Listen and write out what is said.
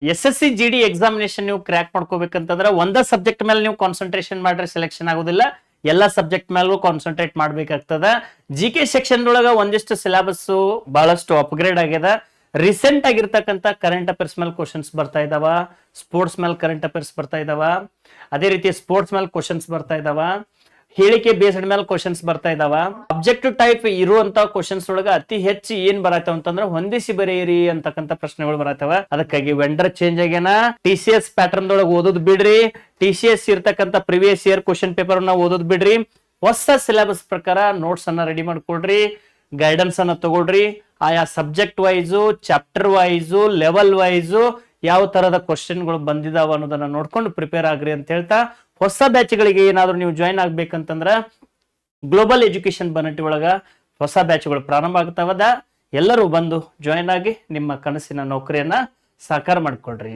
SSC GD examination ನೀವು crack ಮಾಡ್ಕೋಬೇಕಂತಂದ್ರೆ ಒಂದ subject ಮೇಲೆ ನೀವು ಕಾನ್ಸಂಟ್ರೇಷನ್ ಮಾಡ್ರೆ ಸೆಲೆಕ್ಷನ್ ಆಗೋದಿಲ್ಲ, ಎಲ್ಲಾ ಸಬ್ಜೆಕ್ಟ್ ಮೇಲೂ ಕಾನ್ಸಂಟ್ರೇಟ್ ಮಾಡ್ಬೇಕಾಗ್ತದ. GK ಸೆಕ್ಷನ್ ಒಳಗ ಒಂದಿಷ್ಟು ಸಿಲೆಬಸ್ ಬಹಳಷ್ಟು ಅಪ್ಗ್ರೇಡ್ ಆಗ್ಯದ. ರೀಸೆಂಟ್ ಆಗಿರ್ತಕ್ಕಂಥ ಕರೆಂಟ್ ಅಫೇರ್ಸ್ ಮೇಲೆ ಕ್ವಶನ್ಸ್ ಬರ್ತಾ ಇದಾವ, ಸ್ಪೋರ್ಟ್ಸ್ ಮೇಲೆ ಕರೆಂಟ್ ಅಫೇರ್ಸ್ ಬರ್ತಾ ಇದಾವ, ಅದೇ ರೀತಿ ಸ್ಪೋರ್ಟ್ಸ್ ಮೇಲೆ ಕ್ವಶನ್ಸ್ ಬರ್ತಾ ಇದಾವ, ಹೇಳಿಕೆ ಬೇಸ್ಡ್ ಮೇಲೆ ಕ್ವಶನ್ಸ್ ಬರ್ತಾ ಇದಾವ. ಅಬ್ಜೆಕ್ಟಿವ್ ಟೈಪ್ ಇರುವಂತ ಕ್ವಶನ್ಸ್ ಒಳಗ ಅತಿ ಹೆಚ್ಚು ಏನ್ ಬರತ್ತವ ಅಂತಂದ್ರೆ ಹೊಂದಿಸಿ ಬರೆಯಿರಿ ಅಂತಕ್ಕಂಥ ಪ್ರಶ್ನೆಗಳು ಬರತ್ತವ. ಅದಕ್ಕಾಗಿ ವೆಂಡರ್ ಚೇಂಜ್ ಆಗ್ಯಾನ. TCS ಪ್ಯಾಟರ್ನ್ ಒಳಗೆ ಓದೋದ್ ಬಿಡ್ರಿ, TCS ಇರ್ತಕ್ಕಂಥ ಪ್ರಿವಿಯಸ್ ಇಯರ್ ಕ್ವಶನ್ ಪೇಪರ್ ನ ಓದೋದ್ ಬಿಡ್ರಿ. ಹೊಸ ಸಿಲೆಬಸ್ ಪ್ರಕಾರ ನೋಟ್ಸ್ ಅನ್ನ ರೆಡಿ ಮಾಡ್ಕೊಳ್ರಿ, ಗೈಡೆನ್ಸ್ ಅನ್ನ ತಗೊಳ್ರಿ. ಆಯಾ subject wise, chapter wise, level wise ಯಾವ ತರದ ಕ್ವಶನ್ಗಳು ಬಂದಿದಾವ ಅನ್ನೋದನ್ನ ನೋಡ್ಕೊಂಡು ಪ್ರಿಪೇರ್ ಆಗ್ರಿ ಅಂತ ಹೇಳ್ತಾ, ಹೊಸ ಬ್ಯಾಚ್ಗಳಿಗೆ ಏನಾದ್ರು ನೀವು ಜಾಯಿನ್ ಆಗ್ಬೇಕಂತಂದ್ರ ಗ್ಲೋಬಲ್ ಎಜುಕೇಶನ್ ಬನ್ನಟ್ಟಿ ಒಳಗ ಹೊಸ ಬ್ಯಾಚ್ಗಳು ಪ್ರಾರಂಭ ಆಗ್ತಾವದ. ಎಲ್ಲರೂ ಬಂದು ಜಾಯಿನ್ ಆಗಿ ನಿಮ್ಮ ಕನಸಿನ ನೌಕರಿಯನ್ನ ಸಾಕಾರ ಮಾಡ್ಕೊಳ್ರಿ.